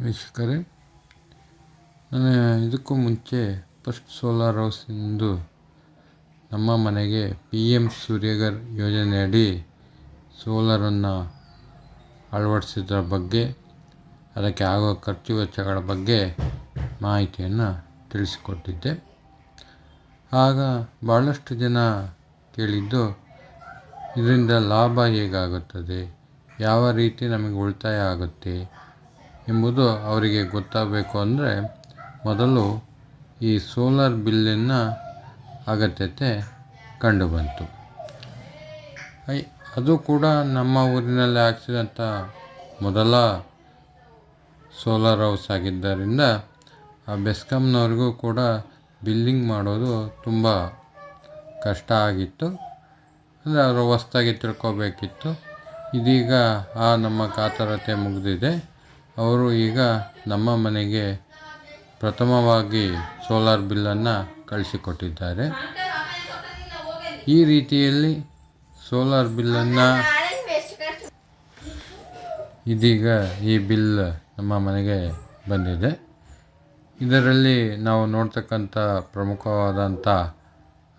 ವೀಕ್ಷಕರೇ, ನಾನು ಇದಕ್ಕೂ ಮುಂಚೆ ಫಸ್ಟ್ ಸೋಲಾರ್ ಹೌಸಿಂದು ನಮ್ಮ ಮನೆಗೆ PM ಸೂರ್ಯಘರ್ ಯೋಜನೆಯಡಿ ಸೋಲಾರನ್ನು ಅಳವಡಿಸಿದ್ರ ಬಗ್ಗೆ, ಅದಕ್ಕೆ ಆಗೋ ಖರ್ಚು ವೆಚ್ಚಗಳ ಬಗ್ಗೆ ಮಾಹಿತಿಯನ್ನು ತಿಳಿಸಿಕೊಟ್ಟಿದ್ದೆ. ಆಗ ಭಾಳಷ್ಟು ಜನ ಕೇಳಿದ್ದು, ಇದರಿಂದ ಲಾಭ ಹೇಗಾಗುತ್ತದೆ, ಯಾವ ರೀತಿ ನಮಗೆ ಉಳಿತಾಯ ಆಗುತ್ತೆ ಎಂಬುದು ಅವರಿಗೆ ಗೊತ್ತಾಗಬೇಕು. ಅಂದರೆ ಮೊದಲು ಈ ಸೋಲಾರ್ ಬಿಲ್ಲಿನ ಅಗತ್ಯತೆ ಕಂಡುಬಂತು. ಅದು ಕೂಡ ನಮ್ಮ ಊರಿನಲ್ಲಿ ಹಾಕ್ಸಿದಂಥ ಮೊದಲ ಸೋಲಾರ್ ಹೌಸ್ ಆಗಿದ್ದರಿಂದ ಆ ಬೆಸ್ಕಾಂನವ್ರಿಗೂ ಕೂಡ ಬಿಲ್ಲಿಂಗ್ ಮಾಡೋದು ತುಂಬ ಕಷ್ಟ ಆಗಿತ್ತು. ಅಂದರೆ ಅವರು ಹೊಸ್ದಾಗಿ ತಿಳ್ಕೊಬೇಕಿತ್ತು. ಇದೀಗ ಆ ನಮ್ಮ ಕಾತರತೆ ಮುಗಿದಿದೆ. ಅವರು ಈಗ ನಮ್ಮ ಮನೆಗೆ ಪ್ರಥಮವಾಗಿ ಸೋಲಾರ್ ಬಿಲ್ಲನ್ನು ಕಳಿಸಿಕೊಟ್ಟಿದ್ದಾರೆ. ಈ ರೀತಿಯಲ್ಲಿ ಸೋಲಾರ್ ಬಿಲ್ಲನ್ನು ಇದೀಗ ಈ ಬಿಲ್ ನಮ್ಮ ಮನೆಗೆ ಬಂದಿದೆ. ಇದರಲ್ಲಿ ನಾವು ನೋಡ್ತಕ್ಕಂಥ ಪ್ರಮುಖವಾದಂಥ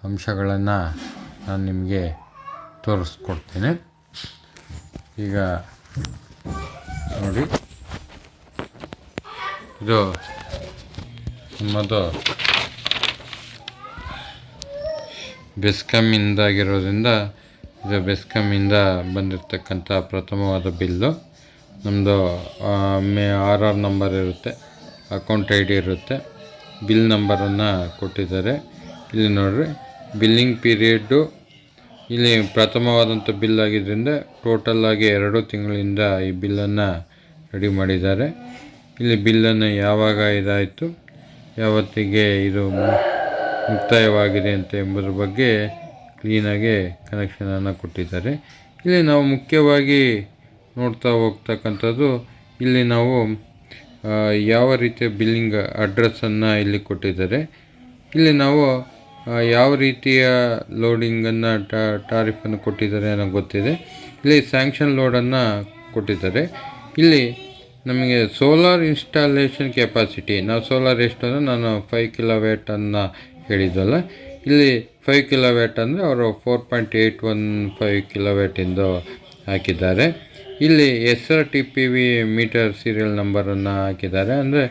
ಅಂಶಗಳನ್ನು ನಾನು ನಿಮಗೆ ತೋರಿಸ್ಕೊಡ್ತೀನಿ. ಈಗ ನೋಡಿ, ಇದು ನಮ್ಮದು ಬೆಸ್ಕಾಂನಿಂದಾಗಿರೋದ್ರಿಂದ ಇದು ಬೆಸ್ಕಾಂನಿಂದ ಬಂದಿರತಕ್ಕಂಥ ಪ್ರಥಮವಾದ ಬಿಲ್ಲು. ನಮ್ಮದು RR ನಂಬರ್ ಇರುತ್ತೆ, ಅಕೌಂಟ್ ID ಇರುತ್ತೆ, ಬಿಲ್ ನಂಬರನ್ನು ಕೊಟ್ಟಿದ್ದಾರೆ. ಇಲ್ಲಿ ನೋಡಿರಿ, ಬಿಲ್ಲಿಂಗ್ ಪೀರಿಯಡ್ಡು ಇಲ್ಲಿ ಪ್ರಥಮವಾದಂಥ ಬಿಲ್ ಆಗಿದ್ದರಿಂದ ಟೋಟಲಾಗಿ 2 ತಿಂಗಳಿಂದ ಈ ಬಿಲ್ಲನ್ನು ರೆಡಿ ಮಾಡಿದ್ದಾರೆ. ಇಲ್ಲಿ ಬಿಲ್ಲನ್ನು ಯಾವಾಗ ಇದಾಯಿತು, ಯಾವತ್ತಿಗೆ ಇದು ಮುಕ್ತಾಯವಾಗಿದೆ ಅಂತ ಎಂಬುದ್ರ ಬಗ್ಗೆ ಕ್ಲೀನಾಗಿ ಕನೆಕ್ಷನನ್ನು ಕೊಟ್ಟಿದ್ದಾರೆ. ಇಲ್ಲಿ ನಾವು ಮುಖ್ಯವಾಗಿ ನೋಡ್ತಾ ಹೋಗ್ತಕ್ಕಂಥದ್ದು, ಇಲ್ಲಿ ನಾವು ಯಾವ ರೀತಿಯ ಬಿಲ್ಲಿಂಗ್ ಅಡ್ರೆಸ್ಸನ್ನು ಇಲ್ಲಿ ಕೊಟ್ಟಿದ್ದಾರೆ. ಇಲ್ಲಿ ನಾವು ಯಾವ ರೀತಿಯ ಲೋಡಿಂಗನ್ನು ಟಾರಿಫನ್ನು ಕೊಟ್ಟಿದ್ದಾರೆ ಅನ್ನೋ ಗೊತ್ತಿದೆ. ಇಲ್ಲಿ ಸ್ಯಾಂಕ್ಷನ್ ಲೋಡನ್ನು ಕೊಟ್ಟಿದ್ದಾರೆ. ಇಲ್ಲಿ ನಮಗೆ ಸೋಲಾರ್ ಇನ್ಸ್ಟಾಲೇಷನ್ ಕೆಪಾಸಿಟಿ, ನಾವು ಸೋಲಾರ್ ಎಷ್ಟು ಅಂದರೆ ನಾನು 5 ಕಿಲೋವ್ಯಾಟನ್ನು ಹೇಳಿದ್ವಲ್ಲ, ಇಲ್ಲಿ 5 ಕಿಲೋವ್ಯಾಟ್ ಅಂದರೆ ಅವರು 4.815 ಕಿಲೋವ್ಯಾಟಿಂದು ಹಾಕಿದ್ದಾರೆ. ಇಲ್ಲಿ SRTPV ಮೀಟರ್ ಸೀರಿಯಲ್ ನಂಬರನ್ನು ಹಾಕಿದ್ದಾರೆ. ಅಂದರೆ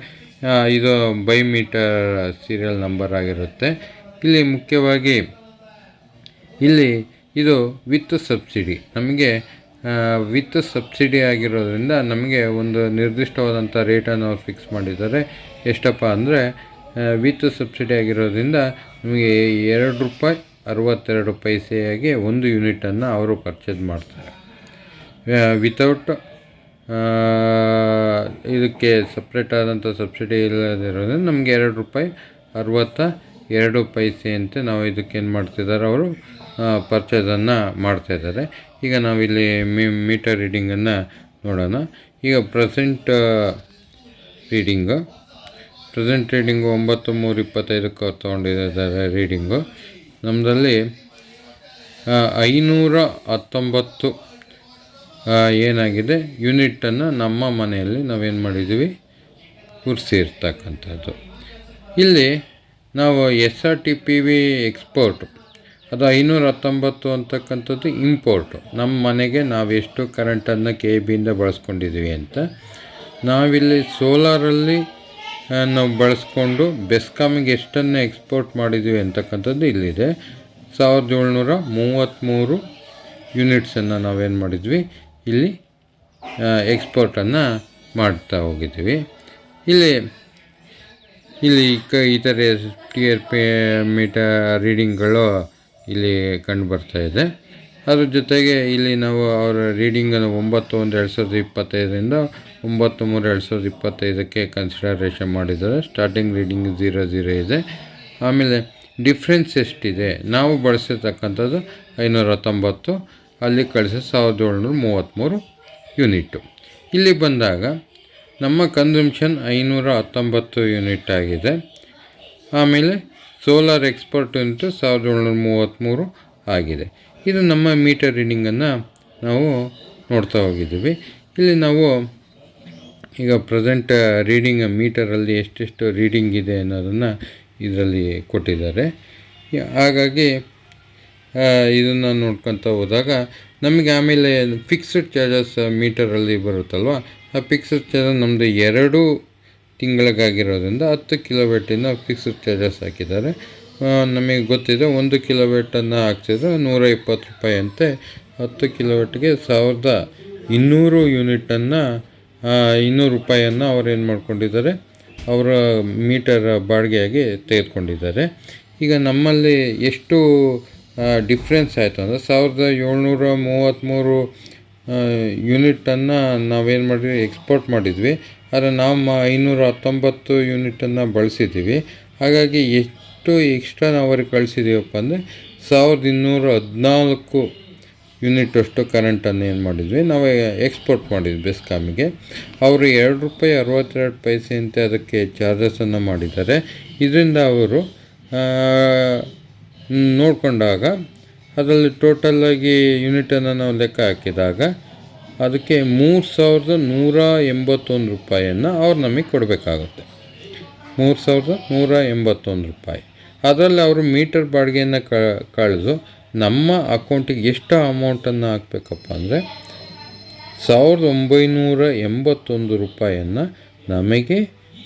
ಇದು ಬೈ ಮೀಟರ್ ಸೀರಿಯಲ್ ನಂಬರ್ ಆಗಿರುತ್ತೆ. ಇಲ್ಲಿ ಮುಖ್ಯವಾಗಿ ಇಲ್ಲಿ ಇದು ವಿತ್ ಸಬ್ಸಿಡಿ, ನಮಗೆ ವಿತ್ ಸಬ್ಸಿಡಿ ಆಗಿರೋದ್ರಿಂದ ನಮಗೆ ಒಂದು ನಿರ್ದಿಷ್ಟವಾದಂಥ ರೇಟನ್ನು ಅವ್ರು ಫಿಕ್ಸ್ ಮಾಡಿದ್ದಾರೆ. ಎಷ್ಟಪ್ಪ ಅಂದರೆ ವಿತ್ ಸಬ್ಸಿಡಿ ಆಗಿರೋದ್ರಿಂದ ನಮಗೆ ₹2.62 ಒಂದು ಯೂನಿಟನ್ನು ಅವರು ಪರ್ಚೇಸ್ ಮಾಡ್ತಾರೆ. ವಿತೌಟ್ ಇದಕ್ಕೆ ಸಪ್ರೇಟ್ ಆದಂಥ ಸಬ್ಸಿಡಿ ಇಲ್ಲದಿರೋದ್ರಿಂದ ನಮಗೆ ₹2.62 ಅಂತೆ ನಾವು ಇದಕ್ಕೇನು ಮಾಡ್ತಿದ್ದಾರೆ, ಅವರು ಪರ್ಚೇಸನ್ನು ಮಾಡ್ತಾಯಿದ್ದಾರೆ. ಈಗ ನಾವಿಲ್ಲಿ ಮೀಟರ್ ರೀಡಿಂಗನ್ನು ನೋಡೋಣ. ಈಗ ಪ್ರೆಸೆಂಟ್ ರೀಡಿಂಗು 9/3/25 ತೊಗೊಂಡಿದ್ದಾರೆ ರೀಡಿಂಗು. ನಮ್ಮದಲ್ಲಿ 519 ಏನಾಗಿದೆ ಯೂನಿಟನ್ನು ನಮ್ಮ ಮನೆಯಲ್ಲಿ ನಾವೇನು ಮಾಡಿದ್ದೀವಿ, ಕೂರಿಸಿರ್ತಕ್ಕಂಥದ್ದು. ಇಲ್ಲಿ ನಾವು SRTPV ಎಕ್ಸ್ಪೋರ್ಟ್, ಅದು 519 ಅಂತಕ್ಕಂಥದ್ದು ಇಂಪೋರ್ಟು. ನಮ್ಮ ಮನೆಗೆ ನಾವೆಷ್ಟು ಕರೆಂಟನ್ನು KEBಯಿಂದ ಬಳಸ್ಕೊಂಡಿದ್ದೀವಿ ಅಂತ. ನಾವಿಲ್ಲಿ ಸೋಲಾರಲ್ಲಿ ನಾವು ಬಳಸ್ಕೊಂಡು ಬೆಸ್ಕಾಮಿಗೆ ಎಷ್ಟನ್ನು ಎಕ್ಸ್ಪೋರ್ಟ್ ಮಾಡಿದ್ದೀವಿ ಅಂತಕ್ಕಂಥದ್ದು ಇಲ್ಲಿದೆ. 1733 ಯೂನಿಟ್ಸನ್ನು ನಾವೇನು ಮಾಡಿದ್ವಿ, ಇಲ್ಲಿ ಎಕ್ಸ್ಪೋರ್ಟನ್ನು ಮಾಡ್ತಾ ಹೋಗಿದ್ದೀವಿ. ಇಲ್ಲಿ ಈ ಥರ ಮೀಟರ್ ರೀಡಿಂಗ್ಗಳು ಇಲ್ಲಿ ಕಂಡು ಬರ್ತಾಯಿದೆ. ಅದ್ರ ಜೊತೆಗೆ ಇಲ್ಲಿ ನಾವು ಅವರ ರೀಡಿಂಗನ್ನು 9/1/2025ರಿಂದ 9/3/2025ಕ್ಕೆ ಕನ್ಸಿಡರೇಷನ್ ಮಾಡಿದ್ದಾರೆ. ಸ್ಟಾರ್ಟಿಂಗ್ ರೀಡಿಂಗ್ 00 ಇದೆ. ಆಮೇಲೆ ಡಿಫ್ರೆನ್ಸ್ ಎಷ್ಟಿದೆ, ನಾವು ಬಳಸಿರ್ತಕ್ಕಂಥದ್ದು 519, ಅಲ್ಲಿ ಕಳಿಸಿ 1733 ಯೂನಿಟ್ಟು. ಇಲ್ಲಿ ಬಂದಾಗ ನಮ್ಮ ಕನ್ಸಂಪ್ಷನ್ 519 ಯೂನಿಟ್ ಆಗಿದೆ. ಆಮೇಲೆ ಸೋಲಾರ್ ಎಕ್ಸ್ಪೋರ್ಟ್ ಯೂನಿಟ್ 1733 ಆಗಿದೆ. ಇದು ನಮ್ಮ ಮೀಟರ್ ರೀಡಿಂಗನ್ನು ನಾವು ನೋಡ್ತಾ ಹೋಗಿದ್ದೀವಿ. ಇಲ್ಲಿ ನಾವು ಈಗ ಪ್ರೆಸೆಂಟ್ ರೀಡಿಂಗ್ ಮೀಟರಲ್ಲಿ ಎಷ್ಟೆಷ್ಟು ರೀಡಿಂಗ್ ಇದೆ ಅನ್ನೋದನ್ನು ಇದರಲ್ಲಿ ಕೊಟ್ಟಿದ್ದಾರೆ. ಹಾಗಾಗಿ ಇದನ್ನು ನೋಡ್ಕೊತ ಹೋದಾಗ ನಮಗೆ ಆಮೇಲೆ ಫಿಕ್ಸ್ಡ್ ಚಾರ್ಜಸ್ ಮೀಟರಲ್ಲಿ ಬರುತ್ತಲ್ವ, ಆ ಫಿಕ್ಸ್ಡ್ ಚಾರ್ಜಸ್ ನಮ್ಮದು 2 ತಿಂಗಳಿಗಾಗಿರೋದ್ರಿಂದ 10 ಕಿಲೋವ್ಯಾಟಿಂದ ಫಿಕ್ಸ್ಡ್ ಚಾರ್ಜಸ್ ಹಾಕಿದ್ದಾರೆ. ನಮಗೆ ಗೊತ್ತಿದೆ 1 ಕಿಲೋವ್ಯಾಟನ್ನು ಹಾಕ್ಸಿದ್ರೆ 120 ರೂಪಾಯಿ ಅಂತೆ. 10 ಕಿಲೋವ್ಯಾಟ್ಗೆ 1200 ಯೂನಿಟನ್ನು 200 ರೂಪಾಯಿಯನ್ನು ಅವ್ರು ಏನು ಮಾಡ್ಕೊಂಡಿದ್ದಾರೆ, ಅವರ ಮೀಟರ್ ಬಾಡಿಗೆಯಾಗಿ ತೆಗೆದುಕೊಂಡಿದ್ದಾರೆ. ಈಗ ನಮ್ಮಲ್ಲಿ ಎಷ್ಟು ಡಿಫ್ರೆನ್ಸ್ ಆಯಿತು ಅಂದರೆ 1733 ಯೂನಿಟನ್ನು ನಾವೇನು ಮಾಡಿದ್ವಿ, ಎಕ್ಸ್ಪೋರ್ಟ್ ಮಾಡಿದ್ವಿ. ಆದರೆ ನಾವು 519 ಯೂನಿಟನ್ನು ಬಳಸಿದ್ದೀವಿ. ಹಾಗಾಗಿ ಎಷ್ಟು ಎಕ್ಸ್ಟ್ರಾ ನಾವು ಅವ್ರಿಗೆ ಕಳಿಸಿದ್ದೀವಪ್ಪ ಅಂದರೆ 1214 ಯೂನಿಟ್ ಅಷ್ಟು ಕರೆಂಟನ್ನು ಏನು ಮಾಡಿದ್ವಿ, ನಾವು ಎಕ್ಸ್ಪೋರ್ಟ್ ಮಾಡಿದ್ವಿ ಬೆಸ್ಕಾಮಿಗೆ. ಅವರು 2 ರೂಪಾಯಿ 62 ಪೈಸೆಯಂತೆ ಅದಕ್ಕೆ ಚಾರ್ಜಸನ್ನು ಮಾಡಿದ್ದಾರೆ. ಇದರಿಂದ ಅವರು ನೋಡಿಕೊಂಡಾಗ ಅದರಲ್ಲಿ ಟೋಟಲಾಗಿ ಯೂನಿಟನ್ನು ನಾವು ಲೆಕ್ಕ ಹಾಕಿದಾಗ ಅದಕ್ಕೆ 3181 ರೂಪಾಯಿಯನ್ನು ಅವ್ರು ನಮಗೆ ಕೊಡಬೇಕಾಗುತ್ತೆ. 3181 ರೂಪಾಯಿ. ಅದರಲ್ಲಿ ಅವರು ಮೀಟರ್ ಬಾಡಿಗೆಯನ್ನು ಕಳೆದು ನಮ್ಮ ಅಕೌಂಟಿಗೆ ಎಷ್ಟು ಅಮೌಂಟನ್ನು ಹಾಕಬೇಕಪ್ಪ ಅಂದರೆ 1981 ರೂಪಾಯಿಯನ್ನು ನಮಗೆ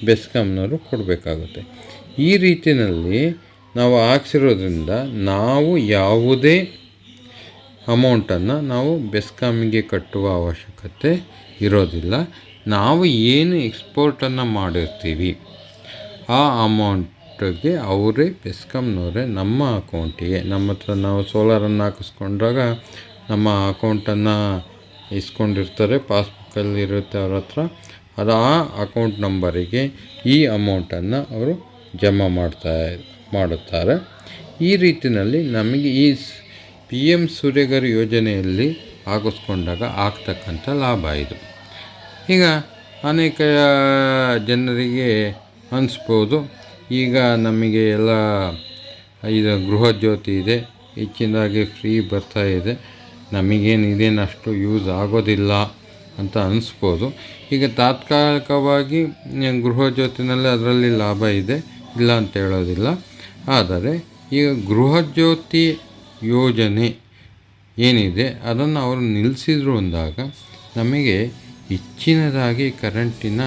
ಬೆಸ್ಕಾಮ್ನವರು ಕೊಡಬೇಕಾಗುತ್ತೆ. ಈ ರೀತಿಯಲ್ಲಿ ನಾವು ಹಾಕ್ಸಿರೋದ್ರಿಂದ ನಾವು ಯಾವುದೇ ಅಮೌಂಟನ್ನು ನಾವು ಬೆಸ್ಕಾಮಿಗೆ ಕಟ್ಟುವ ಅವಶ್ಯಕತೆ ಇರೋದಿಲ್ಲ. ನಾವು ಏನು ಎಕ್ಸ್ಪೋರ್ಟನ್ನು ಮಾಡಿರ್ತೀವಿ ಆ ಅಮೌಂಟಿಗೆ ಅವರೇ ಬೆಸ್ಕಾಮ್ನವರೇ ನಮ್ಮ ಅಕೌಂಟಿಗೆ, ನಮ್ಮ ಹತ್ರ ನಾವು ಸೋಲಾರನ್ನು ಹಾಕಿಸ್ಕೊಂಡಾಗ ನಮ್ಮ ಅಕೌಂಟನ್ನು ಇಸ್ಕೊಂಡಿರ್ತಾರೆ, ಪಾಸ್ಬುಕ್ಕಲ್ಲಿ ಇರುತ್ತೆ ಅವ್ರ ಹತ್ರ. ಅದು ಆ ಅಕೌಂಟ್ ನಂಬರಿಗೆ ಈ ಅಮೌಂಟನ್ನು ಅವರು ಜಮಾ ಮಾಡುತ್ತಾರೆ. ಈ ರೀತಿಯಲ್ಲಿ ನಮಗೆ ಈ PM ಸೂರ್ಯಘರ್ ಯೋಜನೆಯಲ್ಲಿ ಹಾಕಿಸ್ಕೊಂಡಾಗ ಆಗ್ತಕ್ಕಂಥ ಲಾಭ ಇದು. ಈಗ ಅನೇಕ ಜನರಿಗೆ ಅನಿಸ್ಬೋದು, ಈಗ ನಮಗೆ ಎಲ್ಲ ಇದು ಗೃಹಜ್ಯೋತಿ ಇದೆ, ಹೆಚ್ಚಿನದಾಗಿ ಫ್ರೀ ಬರ್ತಾ ಇದೆ, ನಮಗೇನು ಅಷ್ಟು ಯೂಸ್ ಆಗೋದಿಲ್ಲ ಅಂತ ಅನಿಸ್ಬೋದು. ಈಗ ತಾತ್ಕಾಲಿಕವಾಗಿ ಗೃಹಜ್ಯೋತಿನಲ್ಲಿ ಅದರಲ್ಲಿ ಲಾಭ ಇದೆ, ಇಲ್ಲ ಅಂತ ಹೇಳೋದಿಲ್ಲ. ಆದರೆ ಈಗ ಗೃಹಜ್ಯೋತಿ ಯೋಜನೆ ಏನಿದೆ ಅದನ್ನು ಅವರು ನಿಲ್ಲಿಸಿದ್ರು ಅಂದಾಗ ನಮಗೆ ಹೆಚ್ಚಿನದಾಗಿ ಕರೆಂಟಿನ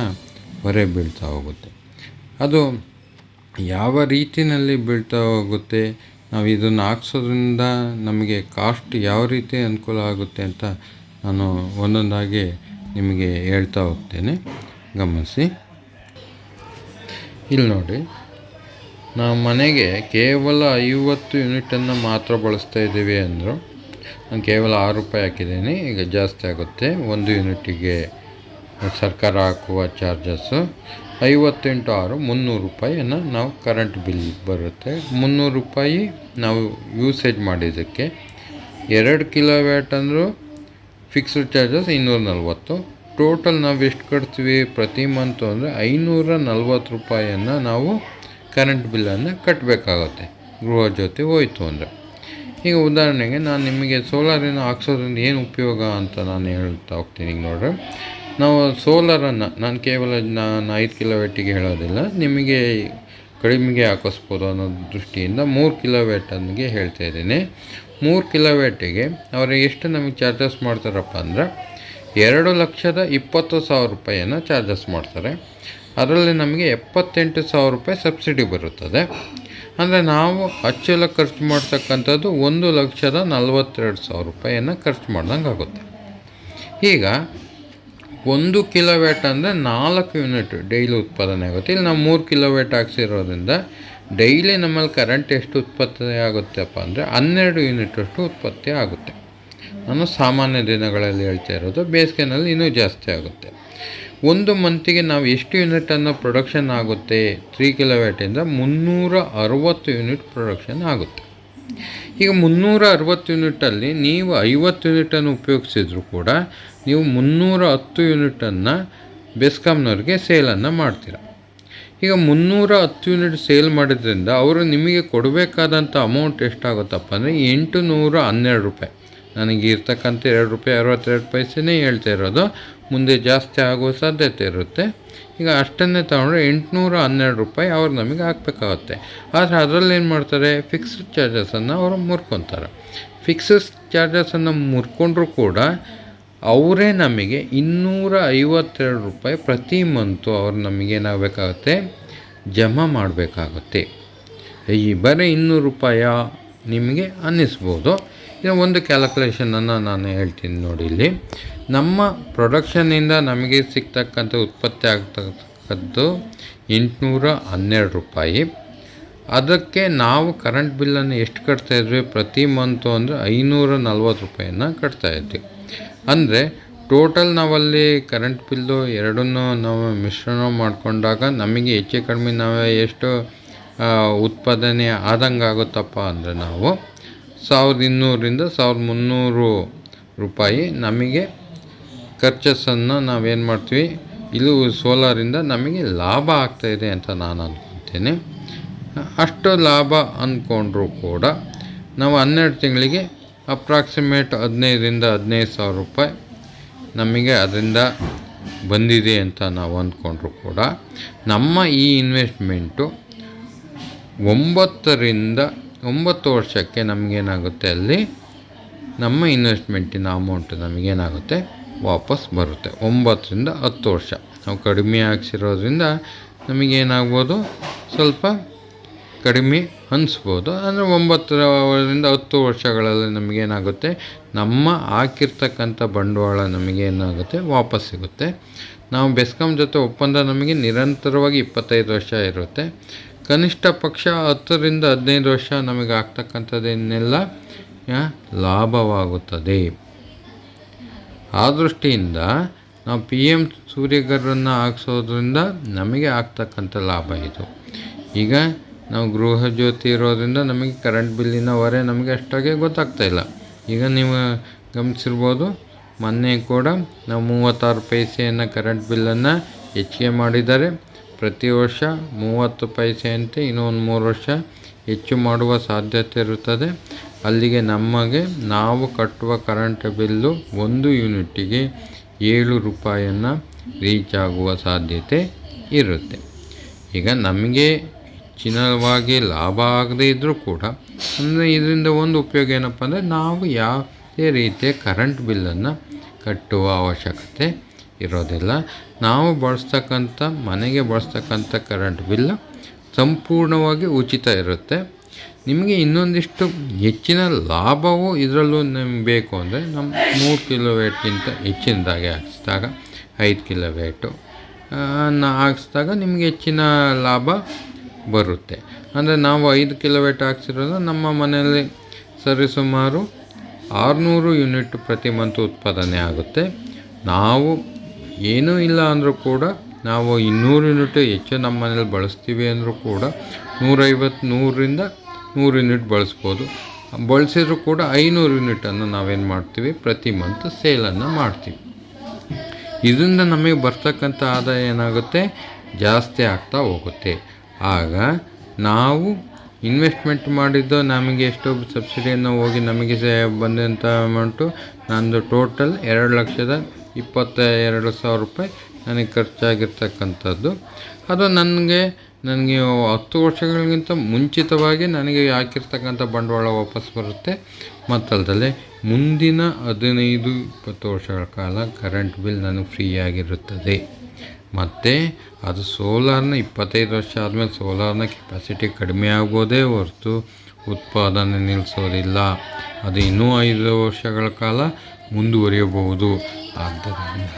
ಹೊರೆ ಬೀಳ್ತಾ ಹೋಗುತ್ತೆ. ಅದು ಯಾವ ರೀತಿಯಲ್ಲಿ ಬೀಳ್ತಾ ಹೋಗುತ್ತೆ, ನಾವು ಇದನ್ನು ಹಾಕ್ಸೋದ್ರಿಂದ ನಮಗೆ ಕಾಸ್ಟ್ ಯಾವ ರೀತಿ ಅನುಕೂಲ ಆಗುತ್ತೆ ಅಂತ ನಾನು ಒಂದೊಂದಾಗಿ ನಿಮಗೆ ಹೇಳ್ತಾ ಹೋಗ್ತೇನೆ, ಗಮನಿಸಿ. ಇಲ್ಲಿ ನೋಡಿ, ನಾವು ಮನೆಗೆ ಕೇವಲ 50 ಯೂನಿಟನ್ನು ಮಾತ್ರ ಬಳಸ್ತಾ ಇದ್ದೀವಿ ಅಂದರು. ನಾನು ಕೇವಲ 6 ರೂಪಾಯಿ ಹಾಕಿದ್ದೀನಿ. ಈಗ ಜಾಸ್ತಿ ಆಗುತ್ತೆ. 1 ಯೂನಿಟಿಗೆ ಸರ್ಕಾರ ಹಾಕುವ ಚಾರ್ಜಸ್ಸು 50 × 6 300 ರೂಪಾಯಿಯನ್ನು ನಾವು ಕರೆಂಟ್ ಬಿಲ್ ಬರುತ್ತೆ. 300 ರೂಪಾಯಿ ನಾವು ಯೂಸೇಜ್ ಮಾಡಿದ್ದಕ್ಕೆ. 2 ಕಿಲೋವ್ಯಾಟ್ ಅಂದರೂ ಫಿಕ್ಸ್ಡ್ ಚಾರ್ಜಸ್ 240. ಟೋಟಲ್ ನಾವು ಎಷ್ಟು ಕಟ್ತೀವಿ ಪ್ರತಿ ಮಂತು ಅಂದರೆ 540 ರೂಪಾಯಿಯನ್ನು ನಾವು ಕರೆಂಟ್ ಬಿಲ್ಲನ್ನು ಕಟ್ಟಬೇಕಾಗುತ್ತೆ ಗೃಹಜ್ಯೋತಿ ಹೋಯಿತು ಅಂದರೆ. ಈಗ ಉದಾಹರಣೆಗೆ ನಾನು ನಿಮಗೆ ಸೋಲಾರಿನ ಹಾಕ್ಸೋದ್ರಿಂದ ಏನು ಉಪಯೋಗ ಅಂತ ನಾನು ಹೇಳ್ತಾ ಹೋಗ್ತೀನಿ. ಈಗ ನೋಡ್ರಿ, ನಾವು ಸೋಲಾರನ್ನು ನಾನು ಕೇವಲ 5 ಕಿಲೋವ್ಯಾಟಿಗೆ ಹೇಳೋದಿಲ್ಲ, ನಿಮಗೆ ಕಡಿಮೆಗೆ ಹಾಕಿಸ್ಬೋದು ಅನ್ನೋ ದೃಷ್ಟಿಯಿಂದ 3 ಕಿಲೋವ್ಯಾಟನ್ಗೆ ಹೇಳ್ತಾ ಇದ್ದೀನಿ. 3 ಕಿಲೋವ್ಯಾಟಿಗೆ ಅವರು ಎಷ್ಟು ನಮಗೆ ಚಾರ್ಜಸ್ ಮಾಡ್ತಾರಪ್ಪ ಅಂದರೆ 2,20,000 ರೂಪಾಯಿಯನ್ನು ಚಾರ್ಜಸ್ ಮಾಡ್ತಾರೆ. ಅದರಲ್ಲಿ ನಮಗೆ 78,000 ರೂಪಾಯಿ ಸಬ್ಸಿಡಿ ಬರುತ್ತದೆ. ಅಂದರೆ ನಾವು ಅಚ್ಚೆಲ್ಲ ಖರ್ಚು ಮಾಡ್ತಕ್ಕಂಥದ್ದು 1,42,000 ರೂಪಾಯಿಯನ್ನು ಖರ್ಚು ಮಾಡ್ದಂಗೆ ಆಗುತ್ತೆ. ಈಗ 1 ಕಿಲೋವ್ಯಾಟ್ ಅಂದರೆ 4 ಯೂನಿಟ್ ಡೈಲಿ ಉತ್ಪಾದನೆ ಆಗುತ್ತೆ. ಇಲ್ಲಿ ನಾವು 3 ಕಿಲೋವ್ಯಾಟ್ ಹಾಕ್ಸಿರೋದ್ರಿಂದ ಡೈಲಿ ನಮ್ಮಲ್ಲಿ ಕರೆಂಟ್ ಎಷ್ಟು ಉತ್ಪತ್ತಿ ಆಗುತ್ತಪ್ಪ ಅಂದರೆ 12 ಯೂನಿಟ್ ಅಷ್ಟು ಉತ್ಪತ್ತಿ ಆಗುತ್ತೆ. ನಾನು ಸಾಮಾನ್ಯ ದಿನಗಳಲ್ಲಿ ಹೇಳ್ತಾ ಇರೋದು, ಬೇಸಿಗೆನಲ್ಲಿ ಇನ್ನೂ ಜಾಸ್ತಿ ಆಗುತ್ತೆ. 1 ಮಂತಿಗೆ ನಾವು ಎಷ್ಟು ಯೂನಿಟನ್ನು ಪ್ರೊಡಕ್ಷನ್ ಆಗುತ್ತೆ 3 ಕಿಲೋವ್ಯಾಟಿಂದ 360 ಯೂನಿಟ್ ಪ್ರೊಡಕ್ಷನ್ ಆಗುತ್ತೆ. ಈಗ 360 ಯೂನಿಟಲ್ಲಿ ನೀವು 50 ಯೂನಿಟನ್ನು ಉಪಯೋಗಿಸಿದ್ರು ಕೂಡ ನೀವು 310 ಯೂನಿಟನ್ನು ಬೆಸ್ಕಾಮ್ನವ್ರಿಗೆ ಸೇಲನ್ನು ಮಾಡ್ತೀರ. ಈಗ 310 ಯೂನಿಟ್ ಸೇಲ್ ಮಾಡಿದ್ರಿಂದ ಅವರು ನಿಮಗೆ ಕೊಡಬೇಕಾದಂಥ ಅಮೌಂಟ್ ಎಷ್ಟಾಗುತ್ತಪ್ಪ ಅಂದರೆ 812 ರೂಪಾಯಿ. ನನಗೆ ಇರ್ತಕ್ಕಂಥ 2 ರೂಪಾಯಿ 62 ಪೈಸೆನೇ ಹೇಳ್ತಾ ಇರೋದು. ಮುಂದೆ ಜಾಸ್ತಿ ಆಗುವ ಸಾಧ್ಯತೆ ಇರುತ್ತೆ. ಈಗ ಅಷ್ಟನ್ನೇ ತಗೊಂಡ್ರೆ 812 ರೂಪಾಯಿ ಅವ್ರು ನಮಗೆ ಹಾಕಬೇಕಾಗತ್ತೆ. ಆದರೆ ಅದರಲ್ಲಿ ಏನು ಮಾಡ್ತಾರೆ, ಫಿಕ್ಸ್ಡ್ ಚಾರ್ಜಸನ್ನು ಅವರು ಮುರ್ಕೊತಾರೆ. ಫಿಕ್ಸಸ್ ಚಾರ್ಜಸನ್ನು ಮುರ್ಕೊಂಡ್ರೂ ಕೂಡ ಅವರೇ ನಮಗೆ 252 ರೂಪಾಯಿ ಪ್ರತಿ ಮಂತು ಅವ್ರು ನಮಗೇನಾಗಬೇಕಾಗತ್ತೆ, ಜಮಾ ಮಾಡಬೇಕಾಗುತ್ತೆ. ಈ ಬರೀ 200 ರೂಪಾಯ ನಿಮಗೆ ಅನ್ನಿಸ್ಬೋದು. ಇದು ಒಂದು ಕ್ಯಾಲ್ಕುಲೇಷನನ್ನು ನಾನು ಹೇಳ್ತೀನಿ ನೋಡಿ. ಇಲ್ಲಿ ನಮ್ಮ ಪ್ರೊಡಕ್ಷನ್ನಿಂದ ನಮಗೆ ಸಿಗ್ತಕ್ಕಂಥ ಉತ್ಪತ್ತಿ ಆಗ್ತಕ್ಕಂಥದ್ದು 812 ರೂಪಾಯಿ. ಅದಕ್ಕೆ ನಾವು ಕರೆಂಟ್ ಬಿಲ್ಲನ್ನು ಎಷ್ಟು ಕಟ್ತಾಯಿದ್ವಿ ಪ್ರತಿ ಮಂತು ಅಂದರೆ 540 ರೂಪಾಯಿಯನ್ನು ಕಟ್ತಾಯಿದ್ವಿ. ಅಂದರೆ ಟೋಟಲ್ ನಾವಲ್ಲಿ ಕರೆಂಟ್ ಬಿಲ್ಲು ಎರಡನ್ನೂ ನಾವು ಮಿಶ್ರಣ ಮಾಡಿಕೊಂಡಾಗ ನಮಗೆ ಹೆಚ್ಚು ಕಡಿಮೆ ನಾವು ಎಷ್ಟು ಉತ್ಪಾದನೆ ಆದಂಗೆ ಆಗುತ್ತಪ್ಪ ಅಂದರೆ ನಾವು 1200ರಿಂದ 1300 ರೂಪಾಯಿ ನಮಗೆ ಖರ್ಚಸ್ಸನ್ನು ನಾವೇನು ಮಾಡ್ತೀವಿ, ಇದು ಸೋಲಾರಿಂದ ನಮಗೆ ಲಾಭ ಆಗ್ತಾಯಿದೆ ಅಂತ ನಾನು ಅಂದ್ಕೊತೀನಿ. ಅಷ್ಟು ಲಾಭ ಅಂದ್ಕೊಂಡ್ರೂ ಕೂಡ ನಾವು 12 ತಿಂಗಳಿಗೆ ಅಪ್ರಾಕ್ಸಿಮೇಟ್ 15,000 ರೂಪಾಯಿ ನಮಗೆ ಅದರಿಂದ ಬಂದಿದೆ ಅಂತ ನಾವು ಅಂದ್ಕೊಂಡ್ರೂ ಕೂಡ ನಮ್ಮ ಈ ಇನ್ವೆಸ್ಟ್ಮೆಂಟು 9 ವರ್ಷಕ್ಕೆ ನಮಗೇನಾಗುತ್ತೆ, ಅಲ್ಲಿ ನಮ್ಮ ಇನ್ವೆಸ್ಟ್ಮೆಂಟಿನ ಅಮೌಂಟ್ ನಮಗೇನಾಗುತ್ತೆ ವಾಪಸ್ ಬರುತ್ತೆ. 9ರಿಂದ 10 ವರ್ಷ ನಾವು ಕಡಿಮೆ ಹಾಕ್ಸಿರೋದ್ರಿಂದ ನಮಗೇನಾಗ್ಬೋದು, ಸ್ವಲ್ಪ ಕಡಿಮೆ ಅನಿಸ್ಬೋದು. ಅಂದರೆ 9ರಿಂದ 10 ವರ್ಷಗಳಲ್ಲಿ ನಮಗೇನಾಗುತ್ತೆ, ನಮ್ಮ ಹಾಕಿರ್ತಕ್ಕಂಥ ಬಂಡವಾಳ ನಮಗೇನಾಗುತ್ತೆ ವಾಪಸ್ ಸಿಗುತ್ತೆ. ನಾವು ಬೆಸ್ಕಾಂ ಜೊತೆ ಒಪ್ಪಂದ ನಮಗೆ ನಿರಂತರವಾಗಿ 25 ವರ್ಷ ಇರುತ್ತೆ. ಕನಿಷ್ಠ ಪಕ್ಷ 10ರಿಂದ 15 ವರ್ಷ ನಮಗೆ ಆಗ್ತಕ್ಕಂಥದ್ದನ್ನೆಲ್ಲ ಲಾಭವಾಗುತ್ತದೆ. ಆ ದೃಷ್ಟಿಯಿಂದ ನಾವು PM ಸೂರ್ಯಘರನ್ನು ಹಾಕ್ಸೋದ್ರಿಂದ ನಮಗೆ ಆಗ್ತಕ್ಕಂಥ ಲಾಭ ಇದು. ಈಗ ನಾವು ಗೃಹ ಜ್ಯೋತಿ ಇರೋದ್ರಿಂದ ನಮಗೆ ಕರೆಂಟ್ ಬಿಲ್ಲಿನ ಹೊರೆ ನಮಗೆ ಅಷ್ಟಾಗಿ ಗೊತ್ತಾಗ್ತಾಯಿಲ್ಲ. ಈಗ ನೀವು ಗಮನಿಸಿರ್ಬೋದು, ಮೊನ್ನೆ ಕೂಡ ನಾವು 36 ಪೈಸೆಯನ್ನು ಕರೆಂಟ್ ಬಿಲ್ಲನ್ನು ಹೆಚ್ಚಿಗೆ ಮಾಡಿದ್ದಾರೆ. ಪ್ರತಿ ವರ್ಷ 30 ಪೈಸೆಯಂತೆ ಇನ್ನೊಂದು 3 ವರ್ಷ ಹೆಚ್ಚು ಮಾಡುವ ಸಾಧ್ಯತೆ ಇರುತ್ತದೆ. ಅಲ್ಲಿಗೆ ನಮಗೆ ನಾವು ಕಟ್ಟುವ ಕರೆಂಟ್ ಬಿಲ್ಲು 1 ಯೂನಿಟ್ಟಿಗೆ 7 ರೂಪಾಯಿಯನ್ನು ರೀಚ್ ಆಗುವ ಸಾಧ್ಯತೆ ಇರುತ್ತೆ. ಈಗ ನಮಗೆ ಹೆಚ್ಚಿನವಾಗಿ ಲಾಭ ಆಗದೇ ಇದ್ದರೂ ಕೂಡ ಅಂದರೆ ಇದರಿಂದ ಒಂದು ಉಪಯೋಗ ಏನಪ್ಪ ಅಂದರೆ ನಾವು ಯಾವುದೇ ರೀತಿಯ ಕರೆಂಟ್ ಬಿಲ್ಲನ್ನು ಕಟ್ಟುವ ಅವಶ್ಯಕತೆ ಇರೋದಿಲ್ಲ. ನಾವು ಮನೆಗೆ ಬಳಸ್ತಕ್ಕಂಥ ಕರೆಂಟ್ ಬಿಲ್ ಸಂಪೂರ್ಣವಾಗಿ ಉಚಿತ ಇರುತ್ತೆ. ನಿಮಗೆ ಇನ್ನೊಂದಿಷ್ಟು ಹೆಚ್ಚಿನ ಲಾಭವು ಇದರಲ್ಲೂ ನಿಮ್ಗೆ ಬೇಕು ಅಂದರೆ ನಮ್ಮ 3 ಕಿಲೋವ್ಯಾಟ್ಗಿಂತ ಹೆಚ್ಚಿನದಾಗಿ ಹಾಕಿಸಿದಾಗ 5 ಕಿಲೋವ್ಯಾಟು ಹಾಕಿಸಿದಾಗ ನಿಮಗೆ ಹೆಚ್ಚಿನ ಲಾಭ ಬರುತ್ತೆ. ಅಂದರೆ ನಾವು 5 ಕಿಲೋವ್ಯಾಟ್ ಹಾಕ್ಸಿರೋದು ನಮ್ಮ ಮನೆಯಲ್ಲಿ ಸರಿಸುಮಾರು 600 ಯೂನಿಟ್ ಪ್ರತಿ ಮಂತು ಉತ್ಪಾದನೆ ಆಗುತ್ತೆ. ನಾವು ಏನೂ ಇಲ್ಲ ಅಂದರೂ ಕೂಡ ನಾವು 200 ಯೂನಿಟ್ ಹೆಚ್ಚು ನಮ್ಮ ಮನೇಲಿ ಬಳಸ್ತೀವಿ ಅಂದರೂ ಕೂಡ 150-100ರಿಂದ 100 ಯೂನಿಟ್ ಬಳಸ್ಬೋದು. ಬಳಸಿದ್ರು ಕೂಡ 500 ಯೂನಿಟನ್ನು ನಾವೇನು ಮಾಡ್ತೀವಿ ಪ್ರತಿ ಮಂತ್ ಸೇಲನ್ನು ಮಾಡ್ತೀವಿ. ಇದರಿಂದ ನಮಗೆ ಬರ್ತಕ್ಕಂಥ ಆದಾಯ ಏನಾಗುತ್ತೆ, ಜಾಸ್ತಿ ಆಗ್ತಾ ಹೋಗುತ್ತೆ. ಆಗ ನಾವು ಇನ್ವೆಸ್ಟ್ಮೆಂಟ್ ಮಾಡಿದ್ದು ನಮಗೆ ಎಷ್ಟು ಸಬ್ಸಿಡಿಯನ್ನು ಹೋಗಿ ನಮಗೆ ಬಂದಂಥ ಅಮೌಂಟು ನಂದು ಟೋಟಲ್ 2,22,000 ರೂಪಾಯಿ ನನಗೆ ಖರ್ಚಾಗಿರ್ತಕ್ಕಂಥದ್ದು. ಅದು ನನಗೆ 10 ವರ್ಷಗಳಿಗಿಂತ ಮುಂಚಿತವಾಗಿ ನನಗೆ ಹಾಕಿರ್ತಕ್ಕಂಥ ಬಂಡವಾಳ ವಾಪಸ್ ಬರುತ್ತೆ. ಮತ್ತಲ್ಲದೆ ಮುಂದಿನ 15-20 ವರ್ಷಗಳ ಕಾಲ ಕರೆಂಟ್ ಬಿಲ್ ನನಗೆ ಫ್ರೀಯಾಗಿರುತ್ತದೆ. ಮತ್ತು ಅದು ಸೋಲಾರ್ನ 25 ವರ್ಷ ಆದಮೇಲೆ ಸೋಲಾರ್ನ ಕೆಪಾಸಿಟಿ ಕಡಿಮೆ ಆಗ್ಬೋದೇ ಹೊರತು ಉತ್ಪಾದನೆ ನಿಲ್ಲಿಸೋದಿಲ್ಲ. ಅದು ಇನ್ನೂ 5 ವರ್ಷಗಳ ಕಾಲ ಮುಂದುವರಿಯಬಹುದು. ಆದ್ದರಿಂದ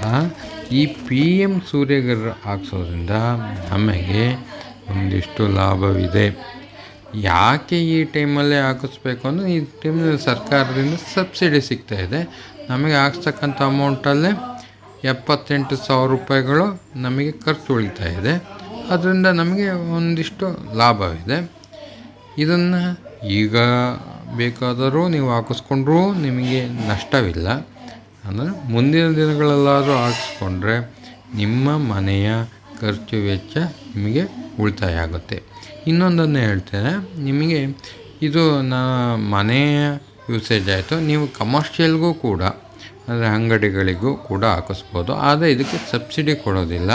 ಈ PM ಸೂರ್ಯಘರ್ ಹಾಕ್ಸೋದ್ರಿಂದ ನಮಗೆ ಒಂದಿಷ್ಟು ಲಾಭವಿದೆ. ಯಾಕೆ ಈ ಟೈಮಲ್ಲೇ ಹಾಕಿಸ್ಬೇಕು ಅಂದರೆ ಈ ಟೈಮಲ್ಲಿ ಸರ್ಕಾರದಿಂದ ಸಬ್ಸಿಡಿ ಸಿಗ್ತಾಯಿದೆ. ನಮಗೆ ಹಾಕ್ಸ್ತಕ್ಕಂಥ ಅಮೌಂಟಲ್ಲೇ 78,000 ರೂಪಾಯಿಗಳು ನಮಗೆ ಖರ್ಚು ಉಳಿತಾ ಇದೆ. ಅದರಿಂದ ನಮಗೆ ಒಂದಿಷ್ಟು ಲಾಭವಿದೆ. ಇದನ್ನು ಈಗ ಬೇಕಾದರೂ ನೀವು ಹಾಕಿಸ್ಕೊಂಡ್ರೂ ನಿಮಗೆ ನಷ್ಟವಿಲ್ಲ. ಅಂದರೆ ಮುಂದಿನ ದಿನಗಳಲ್ಲಾದರೂ ಹಾಕಿಸ್ಕೊಂಡ್ರೆ ನಿಮ್ಮ ಮನೆಯ ಖರ್ಚು ವೆಚ್ಚ ನಿಮಗೆ ಉಳಿತಾಯ ಆಗುತ್ತೆ. ಇನ್ನೊಂದನ್ನು ಹೇಳ್ತೇನೆ, ನಿಮಗೆ ಇದು ಮನೆಯ ಯೂಸೇಜ್ ಆಯಿತು. ನೀವು ಕಮರ್ಷಿಯಲ್ಗೂ ಕೂಡ ಅಂದರೆ ಅಂಗಡಿಗಳಿಗೂ ಕೂಡ ಹಾಕಿಸ್ಬೋದು. ಆದರೆ ಇದಕ್ಕೆ ಸಬ್ಸಿಡಿ ಕೊಡೋದಿಲ್ಲ.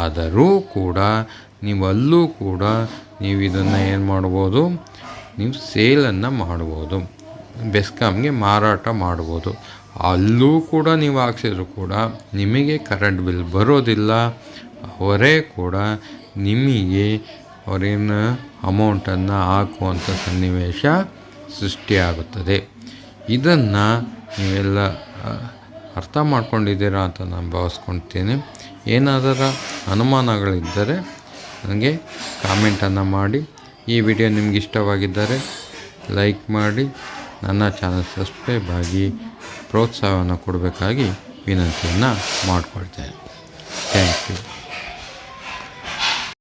ಆದರೂ ಕೂಡ ನೀವು ಅಲ್ಲೂ ಕೂಡ ನೀವು ಇದನ್ನು ಏನು ಮಾಡ್ಬೋದು, ನೀವು ಸೇಲನ್ನು ಮಾಡ್ಬೋದು, ಬೆಸ್ಕಾಮ್ಗೆ ಮಾರಾಟ ಮಾಡ್ಬೋದು. ಅಲ್ಲೂ ಕೂಡ ನೀವು ಹಾಕ್ಸಿದ್ರು ಕೂಡ ನಿಮಗೆ ಕರೆಂಟ್ ಬಿಲ್ ಬರೋದಿಲ್ಲ. ಅವರೇ ಕೂಡ ನಿಮಗೆ ಅವರೇನು ಅಮೌಂಟನ್ನು ಹಾಕುವಂಥ ಸನ್ನಿವೇಶ ಸೃಷ್ಟಿಯಾಗುತ್ತದೆ. ಇದನ್ನು ನೀವೆಲ್ಲ ಅರ್ಥ ಮಾಡ್ಕೊಂಡಿದ್ದೀರಾ ಅಂತ ನಾನು ಭಾವಿಸ್ಕೊಳ್ತೀನಿ. ಏನಾದರೂ ಅನುಮಾನಗಳಿದ್ದರೆ ನನಗೆ ಕಾಮೆಂಟನ್ನು ಮಾಡಿ. ಈ ವಿಡಿಯೋ ನಿಮ್ಗೆ ಇಷ್ಟವಾಗಿದ್ದರೆ ಲೈಕ್ ಮಾಡಿ, ನನ್ನ ಚಾನಲ್ ಸಬ್ಸ್ಕ್ರೈಬ್ ಆಗಿ ಪ್ರೋತ್ಸಾಹವನ್ನು ಕೊಡಬೇಕಾಗಿ ವಿನಂತಿಯನ್ನು ಮಾಡಿಕೊಳ್ತೇನೆ. Thank you.